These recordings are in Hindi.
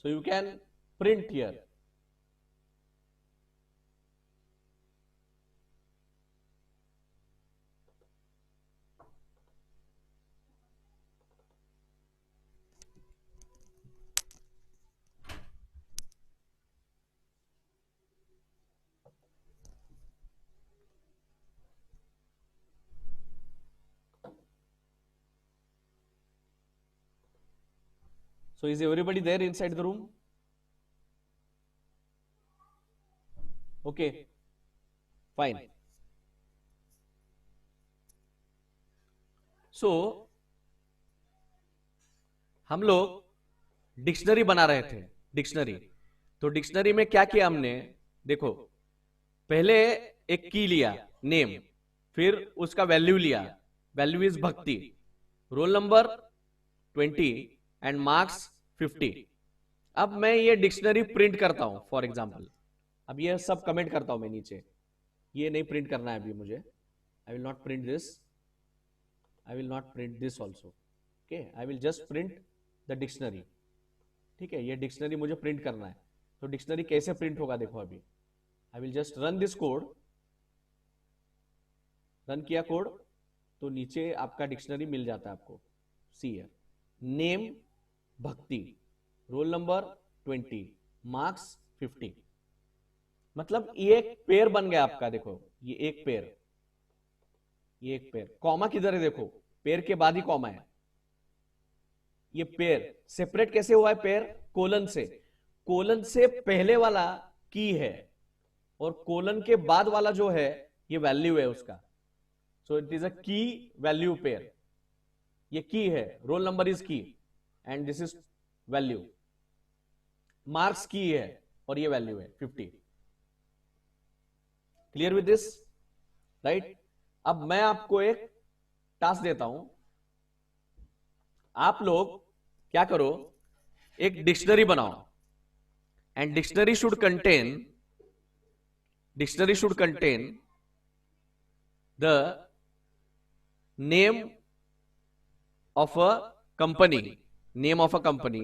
So you can print here. So is everybody there inside the room? Okay, fine. So हम लोग डिक्शनरी बना रहे थे, डिक्शनरी। तो डिक्शनरी में क्या किया हमने, देखो, पहले एक की लिया, नेम, फिर उसका वैल्यू लिया, वैल्यू इज भक्ति, रोल नंबर 20 एंड मार्क्स 50। अब मैं ये डिक्शनरी प्रिंट करता हूं फॉर एग्जाम्पल। अब ये सब कमेंट करता हूं मैं नीचे, ये नहीं प्रिंट करना है अभी मुझे। I will not print this, I will not print this also. Okay, I will just print the dictionary. ठीक है, ये डिक्शनरी मुझे प्रिंट करना है। तो डिक्शनरी कैसे प्रिंट होगा देखो अभी। I will just run this code, run किया कोड, तो नीचे आपका डिक्शनरी मिल जाता है आपको। सी है, नेम भक्ति, रोल नंबर 20, मार्क्स 50। मतलब ये एक पेयर बन गया आपका, देखो ये एक पेयर, ये एक पेयर। कॉमा किधर है देखो, पेयर के बाद ही कॉमा है। ये पेयर सेपरेट कैसे हुआ है, पेयर कोलन से। कोलन से पहले वाला की है और कोलन के बाद वाला जो है ये वैल्यू है उसका। सो इट इज अ की वैल्यू पेयर। ये की है, रोल नंबर इज की and this is value, marks की है और ये वैल्यू है 50। Clear with this, right? अब मैं आपको एक टास्क देता हूं, आप लोग क्या करो, एक डिक्शनरी बनाओ and dictionary should contain the name of a company.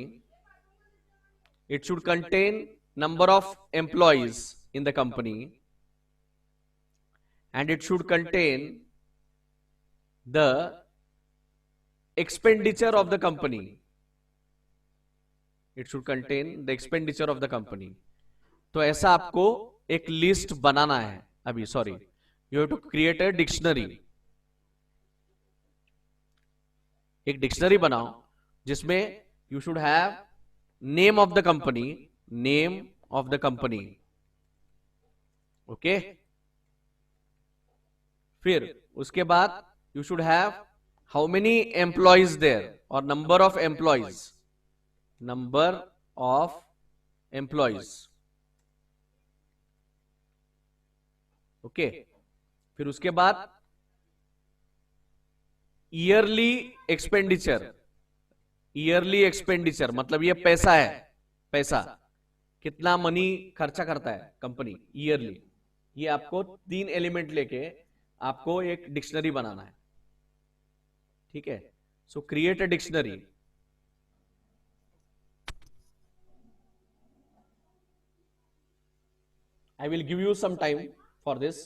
It should contain number of employees in the company, and it should contain the expenditure of the company. It should contain the expenditure of the company. तो ऐसा आपको एक लिस्ट बनाना है अभी, sorry, you have to create a dictionary. एक डिक्शनरी बनाओ जिसमें you should have name of the company, name of the company, okay. फिर उसके बाद you should have how many employees there और number of employees, number of employees, okay. फिर उसके बाद ईयरली एक्सपेंडिचर, ईयरली एक्सपेंडिचर मतलब ये पैसा है, पैसा कितना मनी खर्चा करता है कंपनी ईयरली। ये आपको 3 एलिमेंट लेके आपको एक डिक्शनरी बनाना है, ठीक है। So create a dictionary. I will give you some time for this.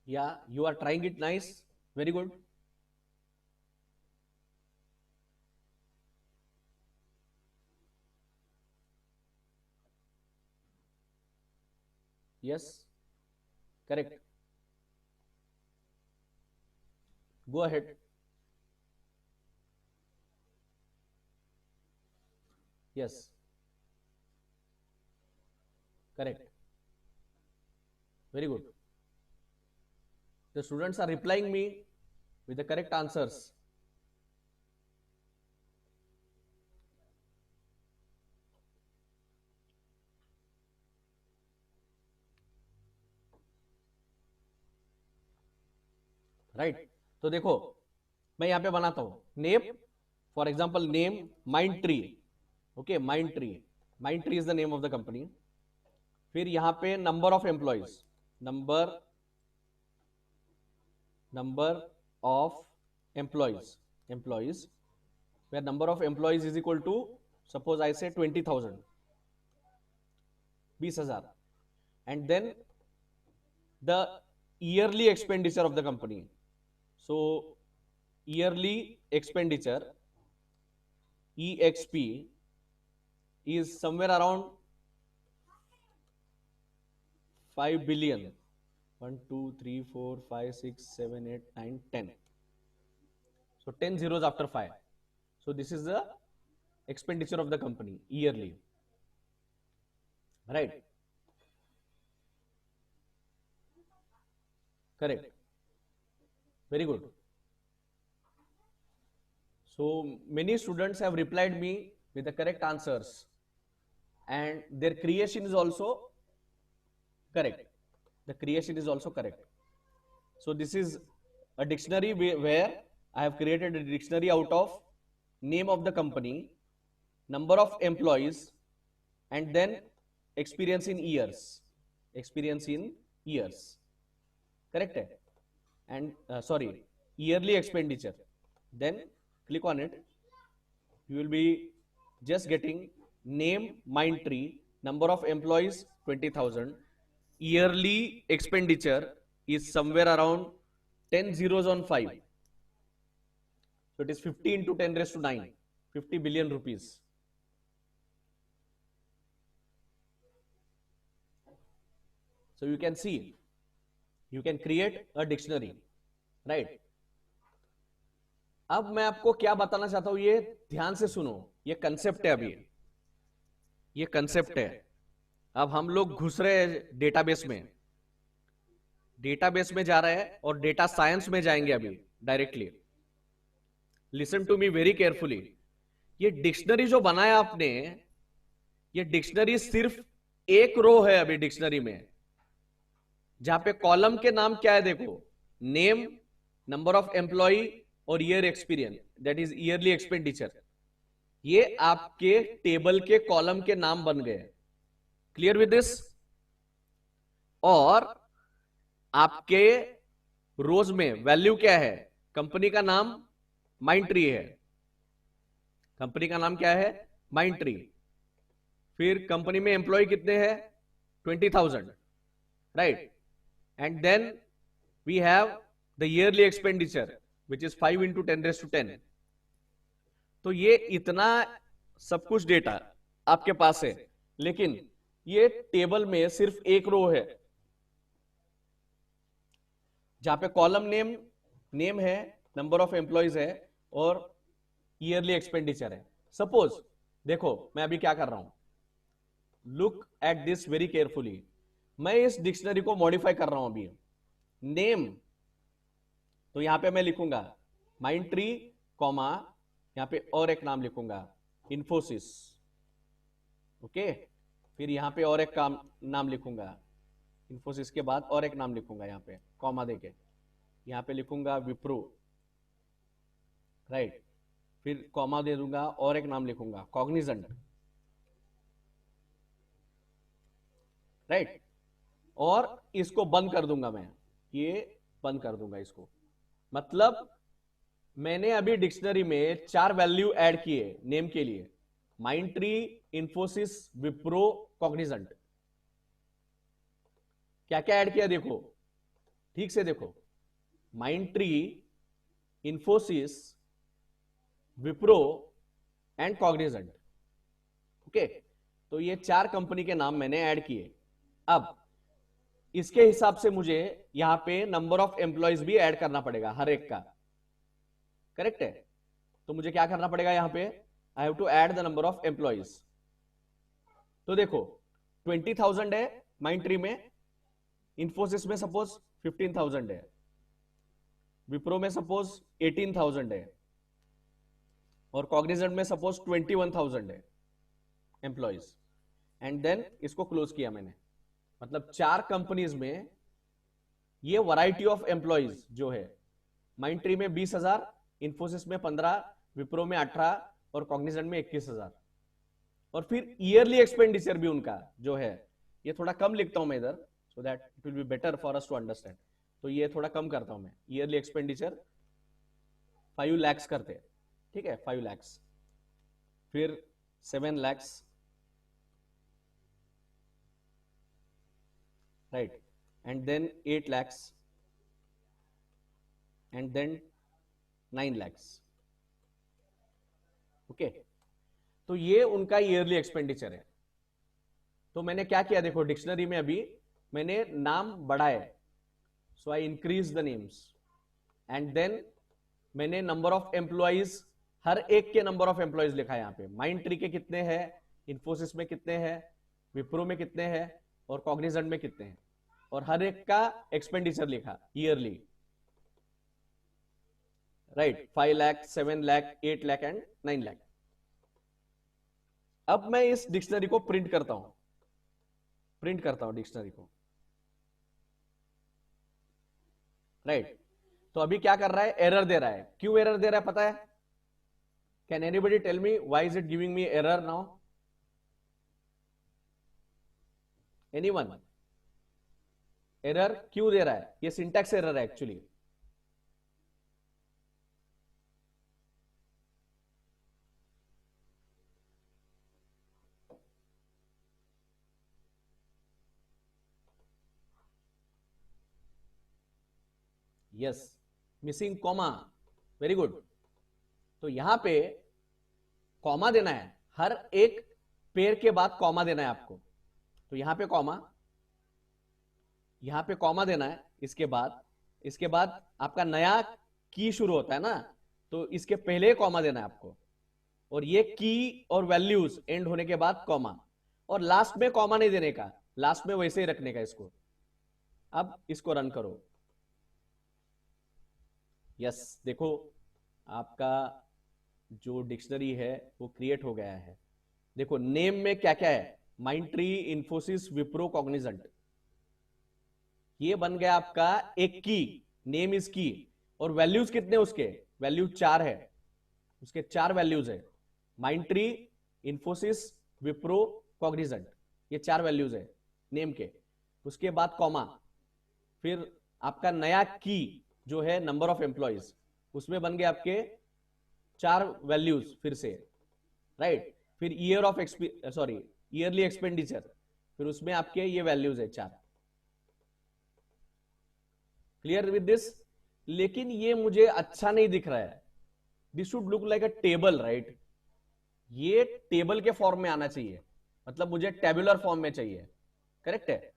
Yeah, you are trying it nice, very good. Yes, correct, go ahead, yes, correct, very good. The students are replying me with the correct answers. Right, तो देखो मैं यहां पे बनाता हूं name. For example name mind tree. Okay, mind tree, mind tree is the name of the company. फिर यहां पे number of employees, number number of employees, employees, where number of employees is equal to, suppose I say 20,000, 20,000, and then the yearly expenditure of the company. So yearly expenditure, EXP, is somewhere around 5 billion. 1 2 3 4 5 6 7 8 9 10. So 10 zeros after 5. So this is the expenditure of the company yearly, right? Correct, very good. So many students have replied me with the correct answers, and their creation is also correct. The creation is also correct. So this is a dictionary where I have created a dictionary out of name of the company, number of employees, and then experience in years. Experience in years. Correct है? And sorry, yearly expenditure. Then click on it. You will be just getting name mind tree, number of employees 20,000, yearly expenditure is somewhere around 10 zeros on 5. So it is 50 into 10 raised to 9, 50 billion rupees. So you can see, you can create a dictionary, right? अब मैं आपको क्या बताना चाहता हूं, ये ध्यान से सुनो. ये कंसेप्ट है, अभी ये कंसेप्ट है. अब हम लोग घुस रहे हैं डेटाबेस में, डेटाबेस में जा रहे हैं और डेटा साइंस में जाएंगे अभी directly. Listen to me very carefully. ये डिक्शनरी जो बनाया आपने, ये डिक्शनरी सिर्फ एक रो है अभी डिक्शनरी में, जहां पे कॉलम के नाम क्या है देखो, नेम, नंबर ऑफ एम्प्लॉय और year experience, that is yearly expenditure. ये आपके टेबल के कॉलम के नाम बन गए. Clear with this? और आपके रोज में वैल्यू क्या है? कंपनी का नाम माइंड ट्री है. कंपनी का नाम क्या है? Mind tree. फिर कंपनी में एम्प्लॉय कितने हैं? 20,000, right? And then we have the yearly expenditure which is 5 into 10 raised to 10. तो ये इतना सब कुछ डेटा आपके पास है, लेकिन ये टेबल में सिर्फ एक रो है जहां पे कॉलम नेम है, नंबर ऑफ एम्प्लॉयज है और ईयरली एक्सपेंडिचर है. सपोज देखो मैं अभी क्या कर रहा हूं, look at this very carefully. मैं इस डिक्शनरी को मॉडिफाई कर रहा हूं अभी. नेम, तो यहां पे मैं लिखूंगा माइंड ट्री, कॉमा, यहां पे और एक नाम लिखूंगा इन्फोसिस. ओके, फिर यहां पे और एक नाम लिखूंगा इन्फोसिस के बाद और एक नाम लिखूंगा यहां पे कॉमा देके. यहां पे लिखूंगा विप्रो, राइट? फिर कॉमा दे दूंगा और एक नाम लिखूंगा कॉग्निजेंट, राइट? और इसको बंद कर दूंगा मैं, ये बंद कर दूंगा इसको. मतलब मैंने अभी डिक्शनरी में 4 वैल्यू ऐड किए नेम के लिए, mind tree, Infosys, Wipro, Cognizant. क्या क्या ऐड किया देखो, ठीक से देखो. Mind tree, Infosys, Wipro and Cognizant. Okay, तो ये 4 कंपनी के नाम मैंने ऐड किए. अब इसके हिसाब से मुझे यहां पे नंबर ऑफ एम्प्लॉयज भी ऐड करना पड़ेगा हर एक का, करेक्ट है। तो मुझे क्या करना पड़ेगा यहां पे, I have to add the number of employees. तो देखो 20,000 है माइंड ट्री में, इंफोसिस में सपोज 15,000 है, विप्रो में सपोज 18,000 है, और कॉग्निजेंट में सपोज 21,000 है एम्प्लॉयज। एंड देन इसको क्लोज किया मैंने, मतलब 4 कंपनीज में ये वैरायटी ऑफ एम्प्लॉयज जो है, माइंड ट्री में 20,000, इंफोसिस में 15, विप्रो में 18 और कॉग्निजेंट में 21,000। और फिर ईयरली एक्सपेंडिचर भी उनका जो है, ये थोड़ा कम लिखता हूं मैं इधर, so that it will be better for us to understand. तो ये थोड़ा कम करता हूं मैं, ईयरली एक्सपेंडिचर 5 lakhs करते हैं, ठीक है 5 lakhs, फिर 7 lakhs, right, and then 8 lakhs, and then 9 lakhs, okay. तो ये उनका ईयरली एक्सपेंडिचर है। तो मैंने क्या किया देखो, डिक्शनरी में अभी मैंने नाम बढ़ाए, so I increase the names, and then मैंने नंबर ऑफ एम्प्लॉइज, हर एक के नंबर ऑफ एम्प्लॉइज लिखा है यहां पे। माइंड ट्री के कितने हैं, इंफोसिस में कितने हैं, विप्रो में कितने हैं, और कॉग्निजेंट में कितने हैं, और हर एक का एक्सपेंडिचर लिखा yearly, right, 5 lakh, 7 lakh, 8 lakh and 9 lakh. अब मैं इस डिक्शनरी को प्रिंट करता हूं डिक्शनरी को, राइट। तो अभी क्या कर रहा है, एरर दे रहा है। क्यों एरर दे रहा है पता है? Can anybody tell me why is it giving me error now? Anyone? Error क्यों दे रहा है? ये सिंटैक्स एरर है actually. Yes, missing comma, very good. तो यहां पे कॉमा देना है, हर एक पेयर के बाद कॉमा देना है आपको। तो यहां पे कॉमा, यहां पे कॉमा देना है, इसके बाद आपका नया की शुरू होता है ना, तो इसके पहले कॉमा देना है आपको, और ये की और वैल्यूज एंड होने के बाद कॉमा, और लास्ट में कॉमा नहीं देने का, लास्ट में वैसे ही रखने का इसको। अब इसको रन करो, यस देखो आपका जो डिक्शनरी है वो क्रिएट हो गया है। देखो नेम में क्या क्या है, mind tree, Infosys, Wipro, Cognizant, ये बन गया आपका एक की, नेम इज की। और वैल्यूज कितने उसके, वैल्यूज 4 है, उसके 4 वैल्यूज है, mind tree, Infosys, Wipro, Cognizant, ये 4 वैल्यूज है नेम के। उसके बाद कॉमा, फिर आपका नया की जो है नंबर ऑफ एम्प्लॉयज, उसमें बन गए आपके 4 वैल्यूज फिर से, राइट। फिर ईयर ऑफ ईयरली एक्सपेंडिचर, फिर उसमें आपके ये वैल्यूज है 4। Clear with this? लेकिन ये मुझे अच्छा नहीं दिख रहा है, this should look like a table, right. ये टेबल के फॉर्म में आना चाहिए, मतलब मुझे टेबुलर फॉर्म में चाहिए, करेक्ट है,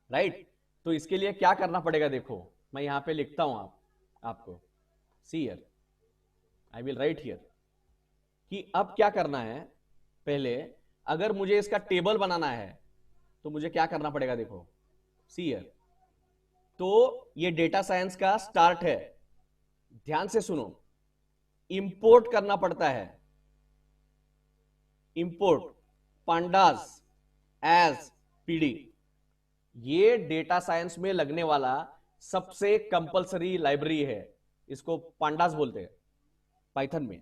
राइट। तो इसके लिए क्या करना पड़ेगा, देखो मैं यहां पे लिखता हूं आपको, see here, I will write here, कि अब क्या करना है। पहले अगर मुझे इसका टेबल बनाना है तो मुझे क्या करना पड़ेगा, देखो सी हियर। तो ये डेटा साइंस का स्टार्ट है, ध्यान से सुनो। इंपोर्ट करना पड़ता है, इंपोर्ट पांडास एज पीडी, ये डेटा साइंस में लगने वाला सबसे कंपलसरी लाइब्रेरी है। इसको पांडास बोलते हैं पाइथन में,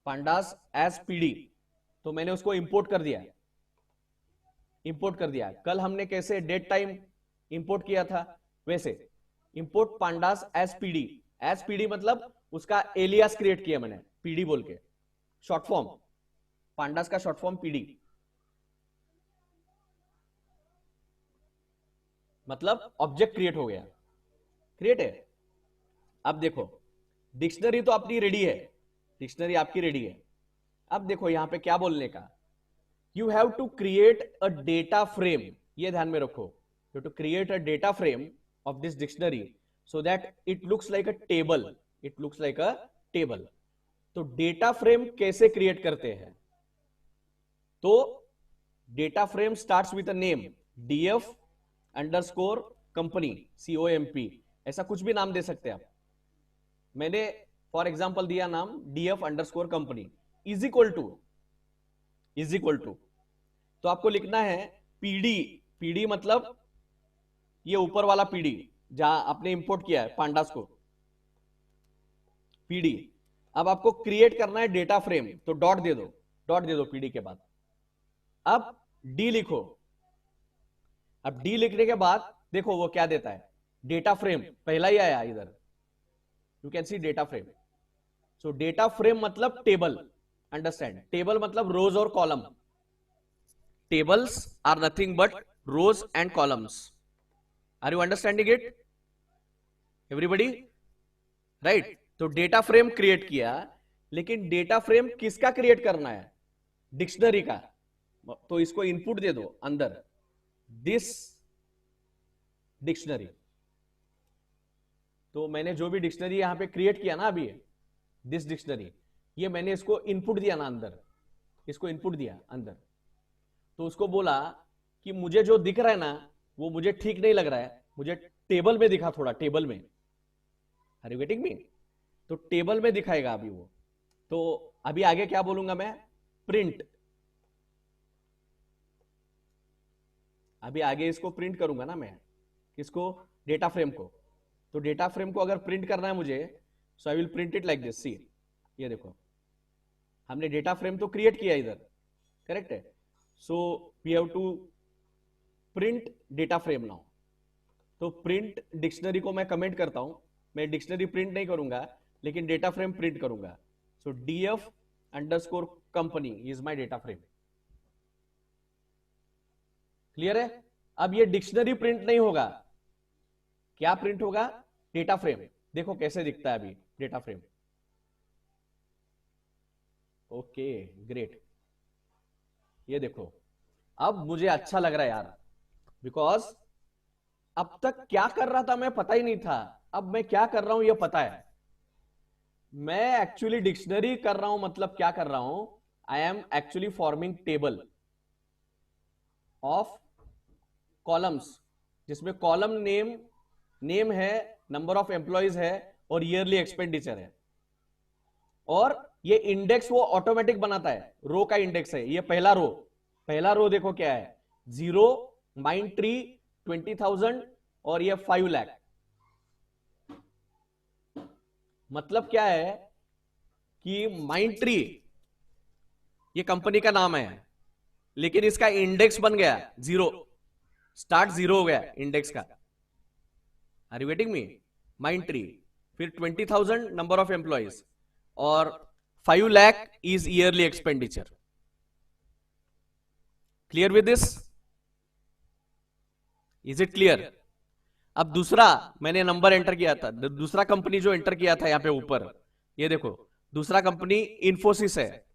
पांडास एज पीडी। तो मैंने उसको इंपोर्ट कर दिया, कल हमने कैसे डेट टाइम इंपोर्ट किया था, वैसे import pandas as PD. As PD मतलब उसका एलियास क्रिएट किया मैंने, पीडी बोल के, शॉर्ट फॉर्म, पांडास का शॉर्ट फॉर्म पीडी, मतलब ऑब्जेक्ट क्रिएट हो गया, क्रिएट है। अब देखो डिक्शनरी तो अपनी रेडी है, डिक्शनरी आपकी रेडी है। अब देखो यहां पे क्या बोलने का, you have to create a data frame ये ध्यान में रखो, you to create a data frame of this dictionary so that it looks like a table, it looks like a table. तो डेटा फ्रेम कैसे क्रिएट करते हैं? तो data frame starts with a name, DF underscore company, COMP, ऐसा कुछ भी नाम दे सकते हैं आप। मैंने फॉर एग्जांपल दिया नाम DF underscore company is equal to, तो आपको लिखना है पीडी, पीडी मतलब ये ऊपर वाला पीडी जहां आपने इंपोर्ट किया है पांडास को, पीडी। अब आपको क्रिएट करना है डेटा फ्रेम, तो डॉट दे दो पीडी के बाद। अब डी लिखो, अब डी लिखने के बाद देखो वो क्या देता है, डेटा फ्रेम पहला ही आया इधर, you can see data frame. So data frame मतलब टेबल, अंडरस्टैंड, टेबल मतलब रोज और column, tables are nothing but rows and columns. Are you understanding it everybody? Right. तो डेटा फ्रेम क्रिएट किया, लेकिन डेटा फ्रेम किसका क्रिएट करना है? डिक्शनरी का। तो इसको इनपुट दे दो अंदर, दिस डिक्शनरी। तो मैंने जो भी डिक्शनरी यहां पे क्रिएट किया ना अभी, दिस डिक्शनरी, ये मैंने इसको इनपुट दिया ना अंदर, इसको इनपुट दिया अंदर। तो उसको बोला कि मुझे जो दिख रहा है ना वो मुझे ठीक नहीं लग रहा है, मुझे टेबल में दिखा, थोड़ा टेबल में। Are you getting me? तो टेबल में दिखाएगा अभी वो। तो अभी आगे क्या बोलूंगा मैं? प्रिंट। अभी आगे इसको प्रिंट करूंगा ना मैं, किसको? डेटा फ्रेम को। तो डेटा फ्रेम को अगर प्रिंट करना है मुझे, so I will print it like this. See, ये देखो हमने डेटा फ्रेम तो क्रिएट किया इधर, करेक्ट है। So we have to print data frame now. तो प्रिंट डिक्शनरी को मैं कमेंट करता हूं, मैं डिक्शनरी प्रिंट नहीं करूंगा लेकिन डेटा फ्रेम प्रिंट करूंगा। So DF underscore company is my data frame. Clear है? अब ये डिक्शनरी प्रिंट नहीं होगा, क्या प्रिंट होगा? Data frame. देखो कैसे दिखता है अभी डेटा फ्रेम। ओके ग्रेट, ये देखो अब मुझे अच्छा लग रहा है यार, बिकॉज अब तक क्या कर रहा था मैं पता ही नहीं था, अब मैं क्या कर रहा हूं ये पता है। मैं एक्चुअली डिक्शनरी कर रहा हूं, मतलब क्या कर रहा हूं? I am actually forming table of columns, जिसमें कॉलम नेम है, नंबर ऑफ एम्प्लॉइज है और ईयरली एक्सपेंडिचर है। और ये इंडेक्स वो ऑटोमेटिक बनाता है, रो का इंडेक्स है ये पहला रो देखो क्या है, 0, Mindtree 20,000 और ये 5 लाख। मतलब क्या है कि Mindtree ये कंपनी का नाम है, लेकिन इसका इंडेक्स बन गया 0, स्टार्ट 0 हो गया इंडेक्स का। Are you getting me? Mindtree, फिर 20,000 नंबर ऑफ एम्प्लॉइज और 5 lakh is yearly expenditure. Clear with this? Is it clear? अब दूसरा मैंने नंबर एंटर किया था, दूसरा कंपनी जो एंटर किया था यहां पे ऊपर, ये देखो दूसरा कंपनी इंफोसिस है।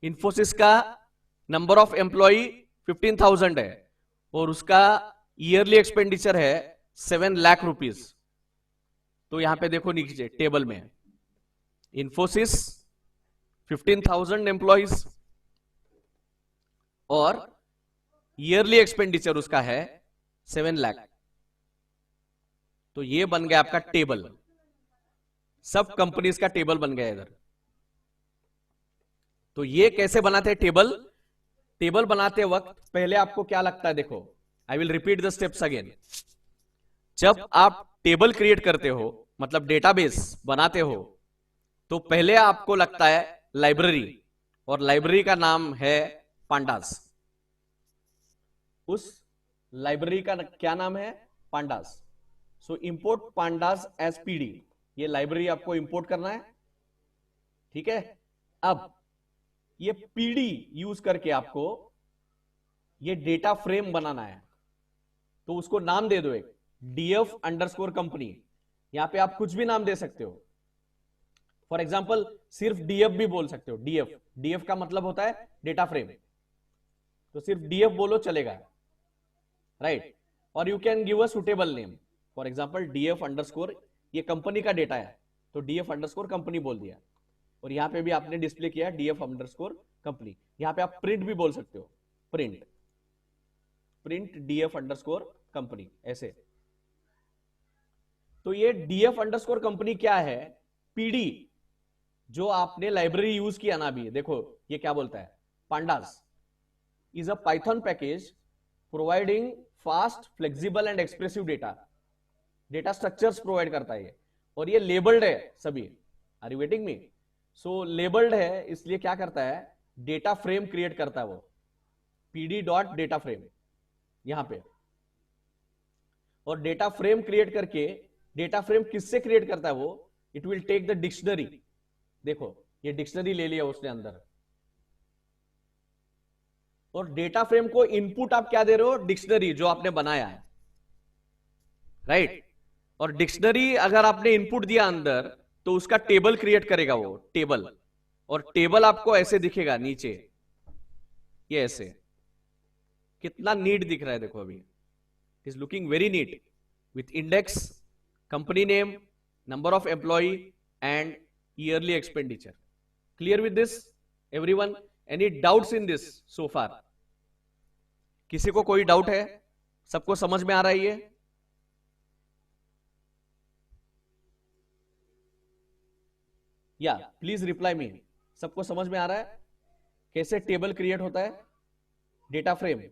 इंफोसिस का नंबर ऑफ एम्प्लॉय 15,000 है और उसका ईयरली एक्सपेंडिचर है 7 लाख रुपीज। तो यहां पे देखो नीचे टेबल में इंफोसिस 15,000 एम्प्लॉइज और ईयरली एक्सपेंडिचर उसका है 7 लाख। तो ये बन गया आपका टेबल, सब कंपनीज का टेबल बन गया इधर। तो ये कैसे बनाते हैं टेबल? टेबल बनाते वक्त पहले आपको क्या लगता है, देखो I will repeat the steps again. जब आप टेबल क्रिएट करते हो, मतलब डेटाबेस बनाते हो, तो पहले आपको लगता है लाइब्रेरी, और लाइब्रेरी का नाम है पांडास। उस लाइब्रेरी का क्या नाम है? पांडास। सो इंपोर्ट पांडास एज पीडी, ये लाइब्रेरी आपको इंपोर्ट करना है, ठीक है। अब ये पीडी यूज करके आपको ये डेटा फ्रेम बनाना है, तो उसको नाम दे दो एक डीएफ अंडरस्कोर कंपनी। यहां पे आप कुछ भी नाम दे सकते हो, फॉर एग्जाम्पल सिर्फ डीएफ भी बोल सकते हो। डीएफ का मतलब होता है डेटा फ्रेम, तो सिर्फ डीएफ बोलो चलेगा। राइट, और you can give a suitable name, for example DF underscore, ये कंपनी का डेटा है तो डीएफ अंडरस्कोर कंपनी बोल दिया, और यहाँ पे भी आपने डिस्प्ले किया डीएफ अंडरस्कोर कंपनी। यहाँ पे आप प्रिंट भी बोल सकते हो, print print DF underscore company ऐसे। तो ये डीएफ अंडरस्कोर कंपनी क्या है, पीडी जो आपने लाइब्रेरी यूज किया ना अभी, देखो ये क्या बोलता है, pandas is a Python package providing fast flexible and expressive data, data structures provide करता है ये, और ये लेबल्ड है सभी, are you waiting me? So labelled है इसलिए क्या करता है, डेटा फ्रेम क्रिएट करता है वो, पीडी डॉट डेटा फ्रेम यहां पे, और डेटा फ्रेम क्रिएट करके, डेटा फ्रेम किससे क्रिएट करता है वो, it will take the dictionary, देखो ये डिक्शनरी ले लिया उसने अंदर, और डेटा फ्रेम को इनपुट आप क्या दे रहे हो, डिक्शनरी जो आपने बनाया है, राइट, और डिक्शनरी अगर आपने इनपुट दिया अंदर तो उसका टेबल क्रिएट करेगा वो टेबल, और टेबल आपको ऐसे दिखेगा नीचे, ये ऐसे, कितना नीट दिख रहा है देखो अभी, it is looking very neat with index, company name, number of employee and yearly expenditure. Clear with this everyone? Any doubts in this so far? किसी को कोई डाउट है? सबको समझ में आ रहा है ये? या प्लीज रिप्लाई मी, सबको समझ में आ रहा है कैसे टेबल क्रिएट होता है, data frame?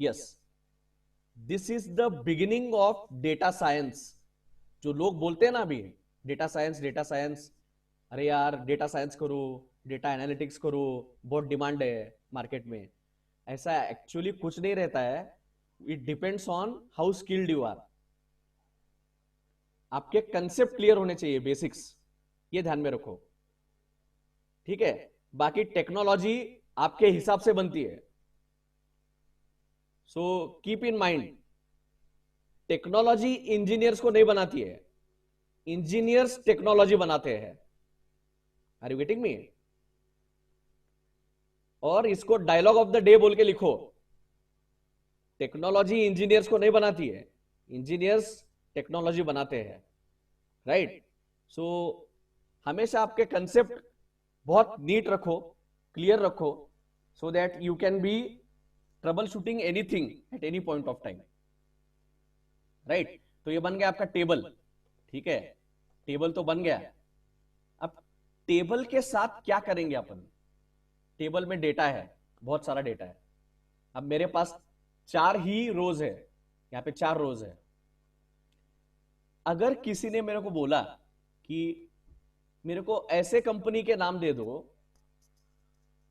Yes, this is the beginning of data science. जो लोग बोलते हैं ना अभी डेटा साइंस डेटा साइंस, अरे यार डेटा साइंस करो, डेटा एनालिटिक्स करो, बहुत डिमांड है मार्केट में, ऐसा एक्चुअली कुछ नहीं रहता है, it depends on how skilled you are. आपके कंसेप्ट क्लियर होने चाहिए, बेसिक्स, ये ध्यान में रखो, ठीक है? बाकी टेक्नोलॉजी आपके हिसाब से बनती है, so keep in mind, technology engineers को नहीं बनाती है, इंजीनियर्स टेक्नोलॉजी बनाते हैं। Are you getting me? और इसको डायलॉग ऑफ द डे बोल के लिखो, टेक्नोलॉजी इंजीनियर्स को नहीं बनाती है, इंजीनियर्स टेक्नोलॉजी बनाते हैं, राइट? सो हमेशा आपके कंसेप्ट बहुत नीट रखो, क्लियर रखो, so that you can be trouble shooting anything at any point of time, right? तो ये बन गया आपका टेबल, ठीक है? टेबल तो बन गया। अब टेबल के साथ क्या करेंगे अपन? टेबल में डेटा है, बहुत सारा डेटा है, अब मेरे पास 4 ही रोज है, यहां पे 4 रोज है। अगर किसी ने मेरे को बोला कि मेरे को ऐसे कंपनी के नाम दे दो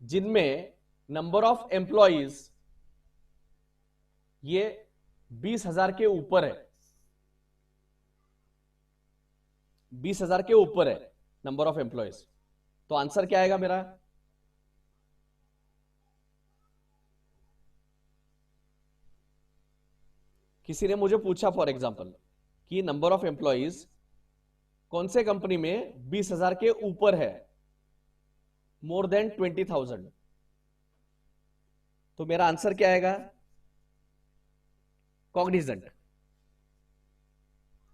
जिनमें नंबर ऑफ एम्प्लॉइज ये 20,000 के ऊपर है, 20,000 के ऊपर है नंबर ऑफ एम्प्लॉइज, तो आंसर क्या आएगा मेरा? किसी ने मुझे पूछा फॉर एग्जांपल कि नंबर ऑफ एम्प्लॉइज कौन से कंपनी में 20,000 के ऊपर है, मोर देन 20,000, तो मेरा आंसर क्या आएगा? कॉग्निजेंट,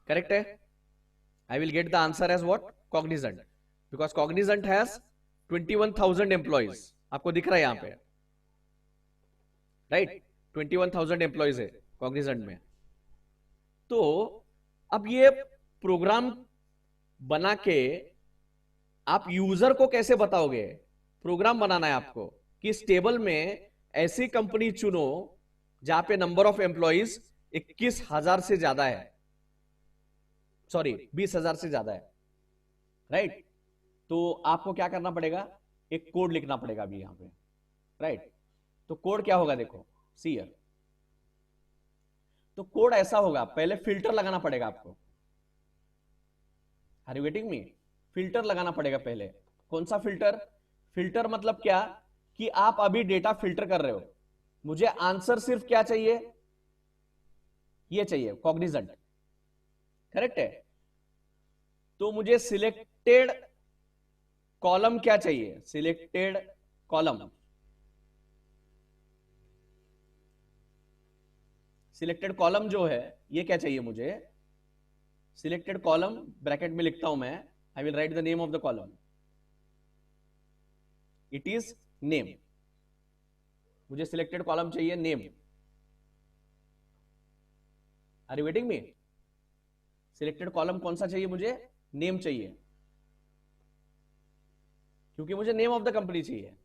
करेक्ट है? I will get the answer as what? Cognizant, because Cognizant has 21,000 employees, आपको दिख रहा है यहां पे, राइट? 21,000 एम्प्लॉइज है Cognizant में। तो अब ये प्रोग्राम बना के आप यूजर को कैसे बताओगे? प्रोग्राम बनाना है आपको कि इस टेबल में ऐसी कंपनी चुनो जहां पे नंबर ऑफ एम्प्लॉइज 21,000 से ज्यादा है, सॉरी 20,000 से ज्यादा है, राइट? तो आपको क्या करना पड़ेगा? एक कोड लिखना पड़ेगा अभी यहां पे, राइट? तो कोड क्या होगा देखो, सी हियर। तो कोड ऐसा होगा, पहले फिल्टर लगाना पड़ेगा आपको, are you getting me? Filter लगाना पड़ेगा पहले। कौन सा फिल्टर? फिल्टर मतलब क्या कि आप अभी डेटा फिल्टर कर रहे हो, मुझे आंसर सिर्फ क्या चाहिए? ये चाहिए, कॉग्निजेंट, करेक्ट है? तो मुझे सिलेक्टेड कॉलम क्या चाहिए, सिलेक्टेड कॉलम, सिलेक्टेड कॉलम जो है ये क्या चाहिए मुझे, सिलेक्टेड कॉलम ब्रैकेट में लिखता हूं मैं, I will write the name of the column, it is name. मुझे सिलेक्टेड कॉलम चाहिए name, are you waiting me? Selected column कौन सा चाहिए मुझे, नेम चाहिए, क्योंकि मुझे नेम ऑफ द कंपनी चाहिए,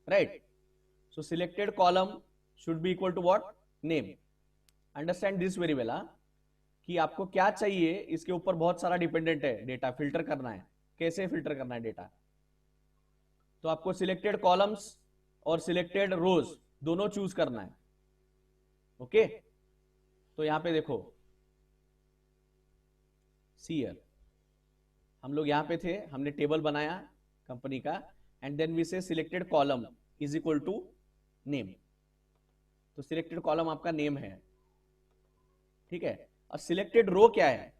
right? So selected column should be equal to what, name. Understand this very well, कि आपको क्या चाहिए इसके ऊपर बहुत सारा डिपेंडेंट है, डेटा फिल्टर करना है, कैसे फिल्टर करना है डेटा। तो आपको सिलेक्टेड कॉलम्स और सिलेक्टेड रोज दोनों चूज करना है, ओके? तो यहां पे देखो सीयर, हम लोग यहां पे थे, हमने टेबल बनाया कंपनी का, and then we say selected column is equal to name. तो सिलेक्टेड कॉलम आपका नेम है, ठीक है? और सिलेक्टेड रो क्या है,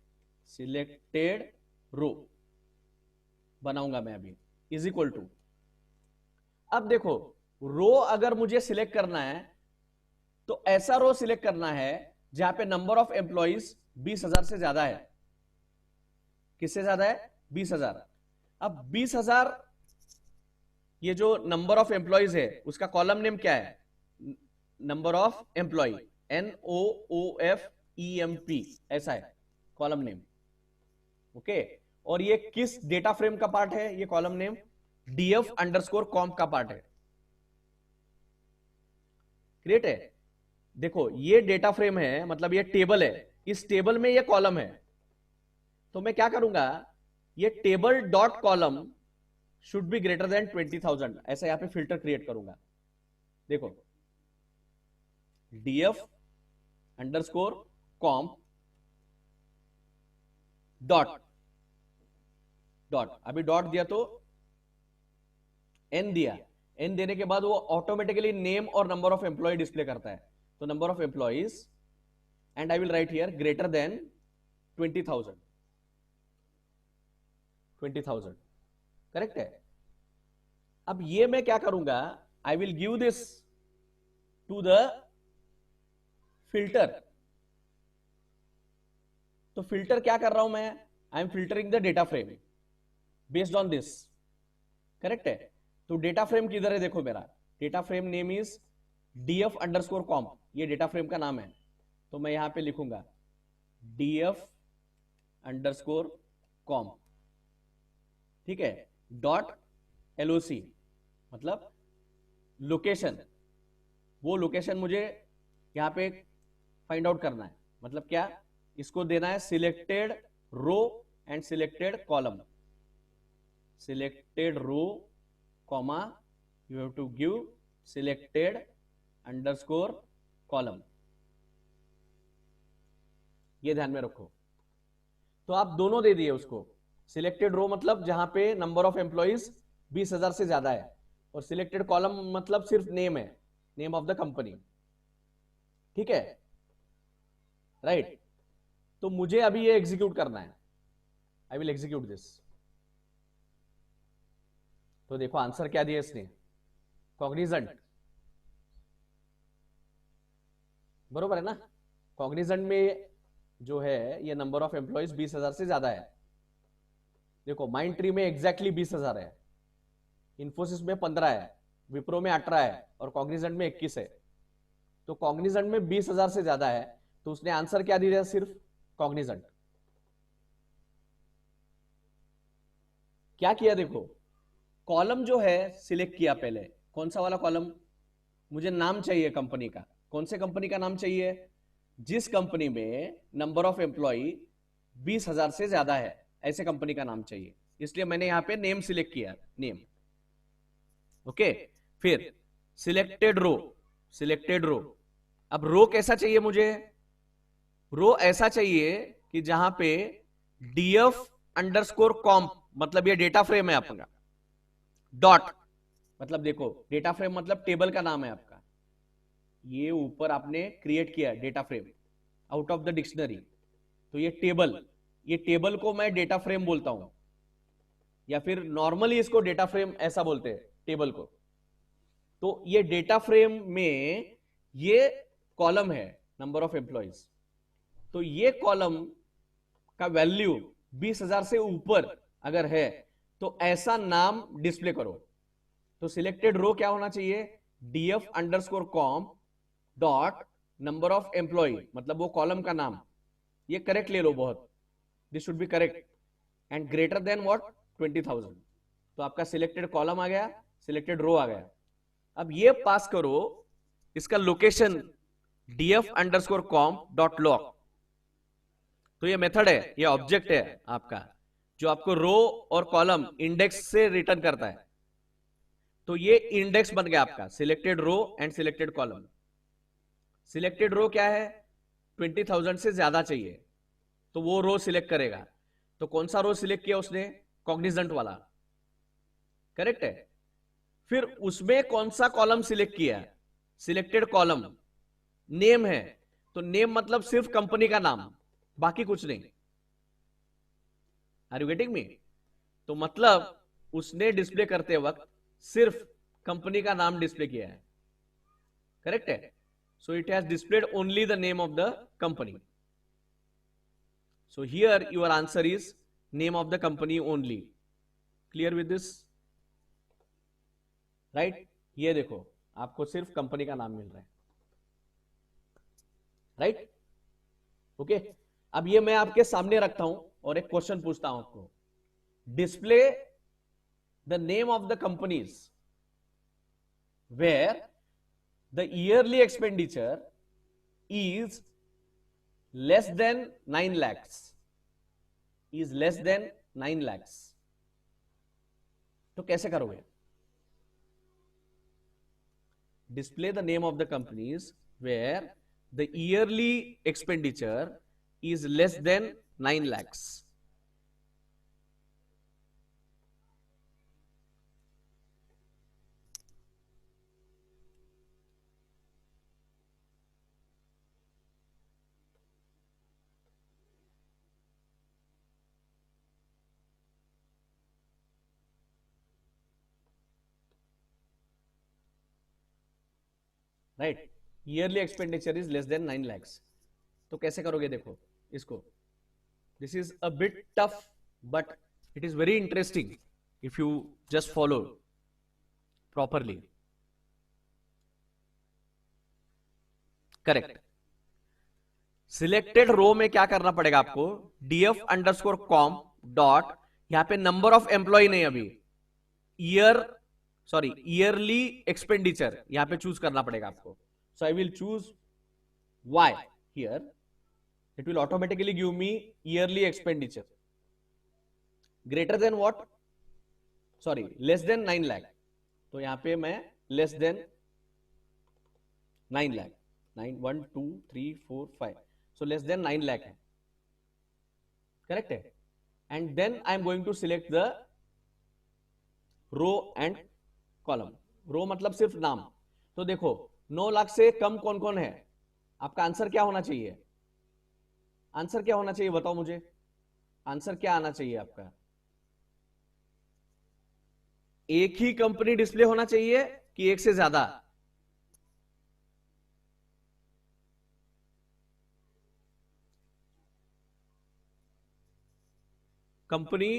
सिलेक्टेड रो बनाऊंगा मैं अभी, इज इक्वल टू, अब देखो रो अगर मुझे सिलेक्ट करना है तो ऐसा रो सिलेक्ट करना है जहां पे नंबर ऑफ एम्प्लॉइज 20,000 से ज्यादा है। किससे ज्यादा है, 20,000। अब 20,000 ये जो नंबर ऑफ एम्प्लॉइज है उसका कॉलम नेम क्या है, नंबर ऑफ एम्प्लॉय, NOOFEMP, ऐसा है कॉलम नेम, ओके? और ये किस डेटा फ्रेम का पार्ट है, ये कॉलम नेम DF_comp का पार्ट है, क्रिएट है। देखो ये डेटा फ्रेम है, मतलब ये टेबल है, इस टेबल में ये कॉलम है, तो मैं क्या करूंगा, ये table dot column should be greater than 20,000, ऐसा यहां पे फिल्टर क्रिएट करूंगा। देखो DF_comp डॉट डॉट, अभी डॉट दिया तो N दिया, N देने के बाद वो ऑटोमेटिकली नेम और नंबर ऑफ एम्प्लॉय डिस्प्ले करता है। तो number of employees, and I will write here greater than 20,000, 20,000, correct है? अब ये मैं क्या करूंगा, I will give this to the filter. तो फिल्टर क्या कर रहा हूं मैं, I am filtering the data frame based on this, correct है? तो डेटा फ्रेम किधर है, देखो मेरा data frame name is DF_comp, ये डेटा फ्रेम का नाम है। तो मैं यहां पे लिखूंगा DF_comp, ठीक है? डॉट LOC, मतलब लोकेशन, वो लोकेशन मुझे यहां पे फाइंड आउट करना है, मतलब क्या, इसको देना है selected row and selected column, selected row comma you have to give selected underscore column, ये ध्यान में रखो। तो आप दोनों दे दिए उसको, सिलेक्टेड रो मतलब जहां पे नंबर ऑफ एम्प्लॉइज 20,000 से ज्यादा है, और सिलेक्टेड कॉलम मतलब सिर्फ नेम है, नेम ऑफ द कंपनी, ठीक है? राइट? तो मुझे अभी ये एग्जीक्यूट करना है, आई विल एग्जीक्यूट दिस। तो देखो आंसर क्या दिया इसने, कॉग्निजेंट, बरोबर है ना? कॉग्निजेंट में जो है ये नंबर ऑफ एम्प्लॉइज 20,000 से ज्यादा है। देखो माइंड ट्री में एग्जैक्टली 20,000 है, इन्फोसिस में 15 है, विप्रो में 18 है, और कॉग्निजेंट में 21 है। तो कॉग्निजेंट में 20,000 से ज्यादा है, तो उसने आंसर क्या दिया, सिर्फ कॉग्निजेंट। क्या किया देखो, कॉलम जो है सिलेक्ट किया, पहले कौन सा वाला कॉलम, मुझे नाम चाहिए कंपनी का, कौन से कंपनी का नाम चाहिए, जिस कंपनी में नंबर ऑफ एम्प्लॉय 20,000 से ज्यादा है, ऐसे कंपनी का नाम चाहिए, इसलिए मैंने यहां पे नेम सिलेक्ट किया, नेम, ओके? फिर सिलेक्टेड रो, सिलेक्टेड रो, अब रो कैसा चाहिए मुझे, रो ऐसा चाहिए कि जहां पे DF_comp, मतलब ये डेटा फ्रेम है आपका, डॉट, मतलब देखो डेटा फ्रेम मतलब टेबल का नाम है आपका, ये ऊपर आपने क्रिएट किया data frame out of the dictionary, तो ये टेबल, ये टेबल को मैं डेटा फ्रेम बोलता हूं, या फिर नॉर्मली इसको डेटा फ्रेम ऐसा बोलते हैं टेबल को। तो ये डेटा फ्रेम में ये कॉलम है नंबर ऑफ एम्प्लॉइज, तो ये कॉलम का वैल्यू 20,000 से ऊपर अगर है तो ऐसा नाम डिस्प्ले करो। तो सिलेक्टेड रो क्या होना चाहिए, df_com dot number of employ, मतलब वो कॉलम का नाम, ये करेक्ट ले लो बहुत, this should be correct, and greater than what 20,000। तो आपका सिलेक्टेड कॉलम आ गया, सिलेक्टेड रो आ गया। अब ये पास करो इसका लोकेशन df_com डॉट लॉग। तो ये मेथड है, ये ऑब्जेक्ट है आपका, जो आपको रो और कॉलम इंडेक्स से रिटर्न करता है। तो ये इंडेक्स बन गया आपका selected row and selected column. Selected row क्या है, 20,000 से ज्यादा चाहिए तो वो रो सिलेक्ट करेगा। तो कौन सा रो सिलेक्ट किया उसने, कॉग्निजेंट वाला, करेक्ट है। फिर उसमें कौन सा कॉलम सिलेक्ट किया, सिलेक्टेड कॉलम, नेम है, तो नेम मतलब सिर्फ कंपनी का नाम, बाकी कुछ नहीं। Are you getting me? तो मतलब उसने डिस्प्ले करते वक्त सिर्फ कंपनी का नाम डिस्प्ले किया है, करेक्ट है। So it has displayed only the name of the company. So here your answer is name of the company only. Clear with this, right? ये देखो आपको सिर्फ कंपनी का नाम मिल रहा है, राइट? ओके, अब ये मैं आपके सामने रखता हूं और एक क्वेश्चन पूछता हूं आपको। Display the name of the companies where the yearly expenditure is less than 9 lakhs, is less than 9 lakhs। तो कैसे करोगे? Display the name of the companies where the yearly expenditure is less than 9 lakhs. Right, yearly expenditure is less than 9 lakhs। तो कैसे करोगे देखो इसको, this is a bit tough but it is very interesting if you just follow properly. Correct, selected रो में क्या करना पड़ेगा आपको, df_com डॉट, यहां पे नंबर ऑफ एम्प्लॉय नहीं, अभी ईयरली एक्सपेंडिचर यहां पे चूज करना पड़ेगा आपको। So I will choose y here, it will automatically give me yearly expenditure greater than what, less than 9 lakh। तो यहां पे मैं less than 9 lakh, 9 1 2 3 4 5, so less than 9 lakh है, करेक्ट है। And then I am going to select the row and column. Row मतलब सिर्फ नाम। तो देखो 9 लाख से कम कौन कौन है, आपका आंसर क्या होना चाहिए, आंसर क्या होना चाहिए बताओ मुझे, आंसर क्या आना चाहिए आपका, एक ही कंपनी डिस्प्ले होना चाहिए कि एक से ज्यादा? Company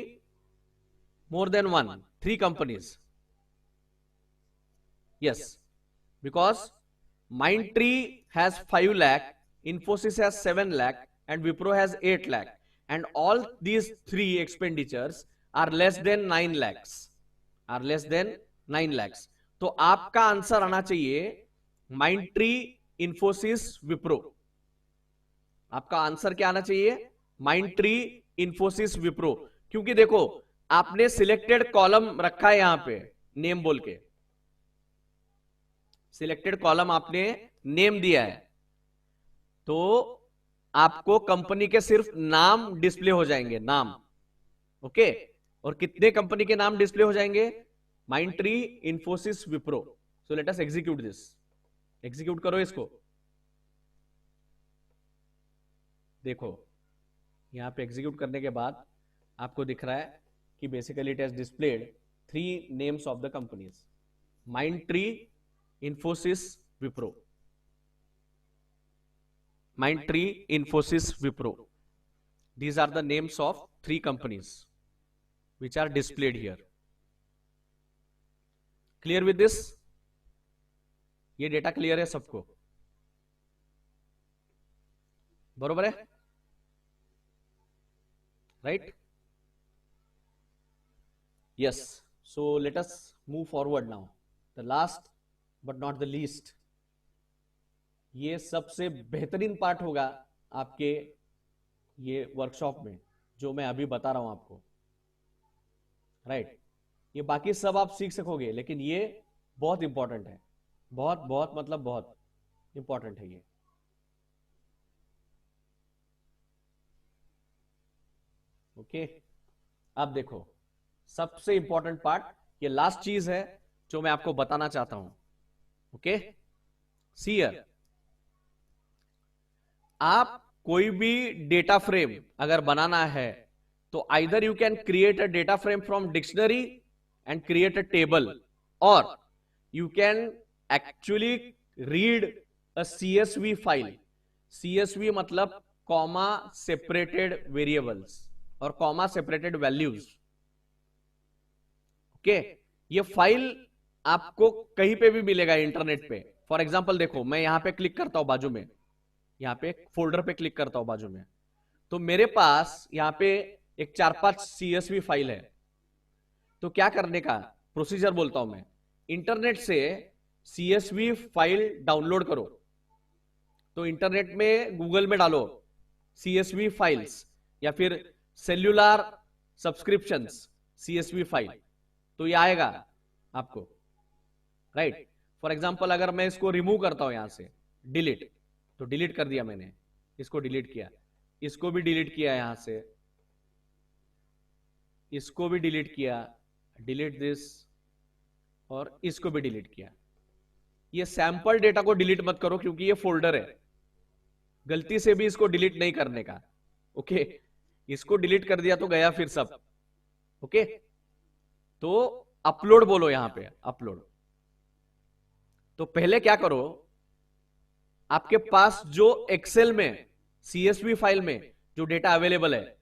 more than 1, 3 companies, yes, because Mindtree has 5 lakh, Infosys has 7 lakh and Wipro has 8 lakh, and all these 3 expenditures are less than 9 lakhs, are less than 9 lakhs। तो आपका आंसर आना चाहिए Mindtree, Infosys, Wipro। आपका आंसर क्या आना चाहिए, Mindtree, Infosys, Wipro। क्योंकि देखो आपने सिलेक्टेड कॉलम रखा है यहां पे नेम बोल के, सिलेक्टेड कॉलम आपने नेम दिया है, तो आपको कंपनी के सिर्फ नाम डिस्प्ले हो जाएंगे, नाम, ओके। और कितने कंपनी के नाम डिस्प्ले हो जाएंगे, Mindtree, Infosys, Wipro। So let us execute this, execute करो इसको। देखो यहाँ पे एग्जीक्यूट करने के बाद आपको दिख रहा है कि basically it has displayed 3 names of the companies, Mindtree, Infosys, Wipro. Mindtree, Infosys, Wipro, these are the names of 3 companies which are displayed here. Clear with this? ये डेटा क्लियर है सबको? बरोबर है? Right? Yes. So let us move forward now. The last but not the least. ये सबसे बेहतरीन पार्ट होगा आपके ये वर्कशॉप में जो मैं अभी बता रहा हूं आपको, राइट? ये बाकी सब आप सीख सकोगे, लेकिन ये बहुत इंपॉर्टेंट है, बहुत बहुत मतलब बहुत इंपॉर्टेंट है ये। ओके, अब देखो सबसे इंपॉर्टेंट पार्ट, ये लास्ट चीज है जो मैं आपको बताना चाहता हूं। ओके, सी हियर, आप कोई भी डेटा फ्रेम अगर बनाना है तो either you can create a data frame from dictionary and create a table, और you can actually read a CSV file. CSV मतलब कॉमा सेपरेटेड वेरिएबल्स और कॉमा सेपरेटेड वैल्यूज। ओके, ये फाइल आपको कहीं पे भी मिलेगा इंटरनेट पे। फॉर एग्जांपल देखो, मैं यहां पे क्लिक करता हूं बाजू में, यहाँ पे फोल्डर पे क्लिक करता हूं बाजू में, तो मेरे पास यहाँ पे एक 4-5 CSV फाइल है। तो क्या करने का प्रोसीजर बोलता हूं मैं, इंटरनेट से CSV फाइल डाउनलोड करो। तो इंटरनेट में गूगल में डालो CSV फाइल्स या फिर सेल्यूलर सब्सक्रिप्शंस CSV फाइल, तो ये आएगा आपको, राइट? फॉर एग्जांपल अगर मैं इसको रिमूव करता हूं यहां से, डिलीट, तो डिलीट कर दिया मैंने, इसको डिलीट किया, इसको भी डिलीट किया यहां से, इसको भी डिलीट किया, डिलीट दिस, और इसको भी डिलीट किया। ये सैंपल डेटा को डिलीट मत करो क्योंकि ये फोल्डर है, गलती से भी इसको डिलीट नहीं करने का। ओके, इसको डिलीट कर दिया तो गया फिर सब। ओके, तो अपलोड बोलो यहां पे, अपलोड। तो पहले क्या करो, आपके पास जो एक्सेल में CSV फाइल में जो डेटा अवेलेबल है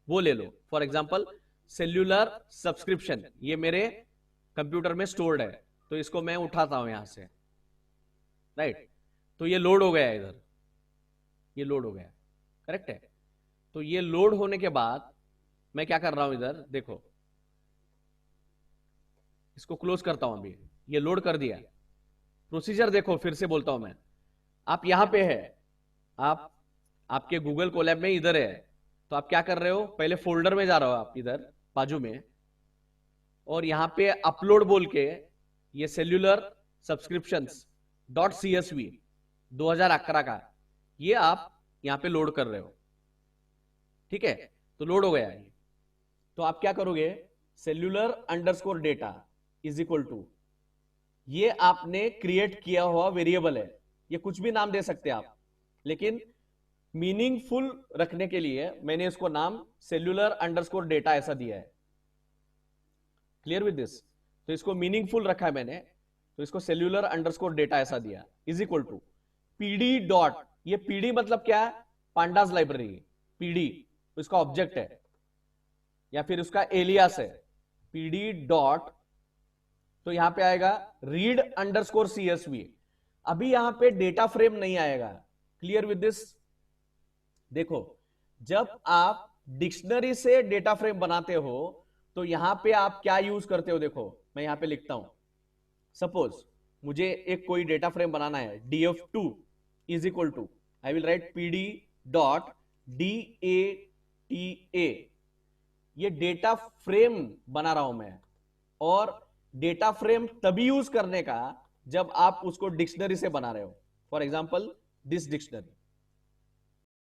वो ले लो। फॉर एग्जांपल सेल्यूलर सब्सक्रिप्शन, ये मेरे कंप्यूटर में स्टोर्ड है, तो इसको मैं उठाता हूं यहां से, राइट? तो ये लोड हो गया इधर, ये लोड हो गया, करेक्ट है? तो ये लोड होने के बाद मैं क्या कर रहा हूं इधर देखो, इसको क्लोज करता हूं अभी, ये लोड कर दिया। प्रोसीजर देखो, फिर से बोलता हूं मैं, आप यहां पे है, आप आपके गूगल कोलैब में इधर है, तो आप क्या कर रहे हो, पहले फोल्डर में जा रहे हो आप इधर बाजू में, और यहां पे अपलोड बोल के ये सेल्यूलर सब्सक्रिप्शंस .csv 2011 का ये आप यहां पे लोड कर रहे हो, ठीक है? तो लोड हो गया ये। तो आप क्या करोगे, cellular underscore data is equal to, ये आपने क्रिएट किया हुआ वेरिएबल है, ये कुछ भी नाम दे सकते हैं आप, लेकिन मीनिंगफुल रखने के लिए मैंने इसको नाम सेल्यूलर अंडरस्कोर डेटा ऐसा दिया है। Clear with this? तो इसको मीनिंगफुल रखा है मैंने, तो इसको सेल्यूलर अंडरस्कोर डेटा ऐसा दिया, is equal to PD dot, ये पीडी मतलब क्या है, पांडास लाइब्रेरी, पीडी उसका ऑब्जेक्ट है या फिर उसका एलियास है, पीडी डॉट, तो यहां पे आएगा रीड अंडरस्कोर CSV। अभी यहां पे डेटा फ्रेम नहीं आएगा। Clear with this? देखो, जब आप डिक्शनरी से डेटा फ्रेम बनाते हो तो यहां पे आप क्या यूज करते हो, देखो मैं यहां पे लिखता हूं, सपोज मुझे एक कोई डेटा फ्रेम बनाना है, df2 is equal to, I will write pd dot data, ये डेटा फ्रेम बना रहा हूं मैं, और डेटा फ्रेम तभी यूज करने का जब आप उसको डिक्शनरी से बना रहे हो। For example this dictionary,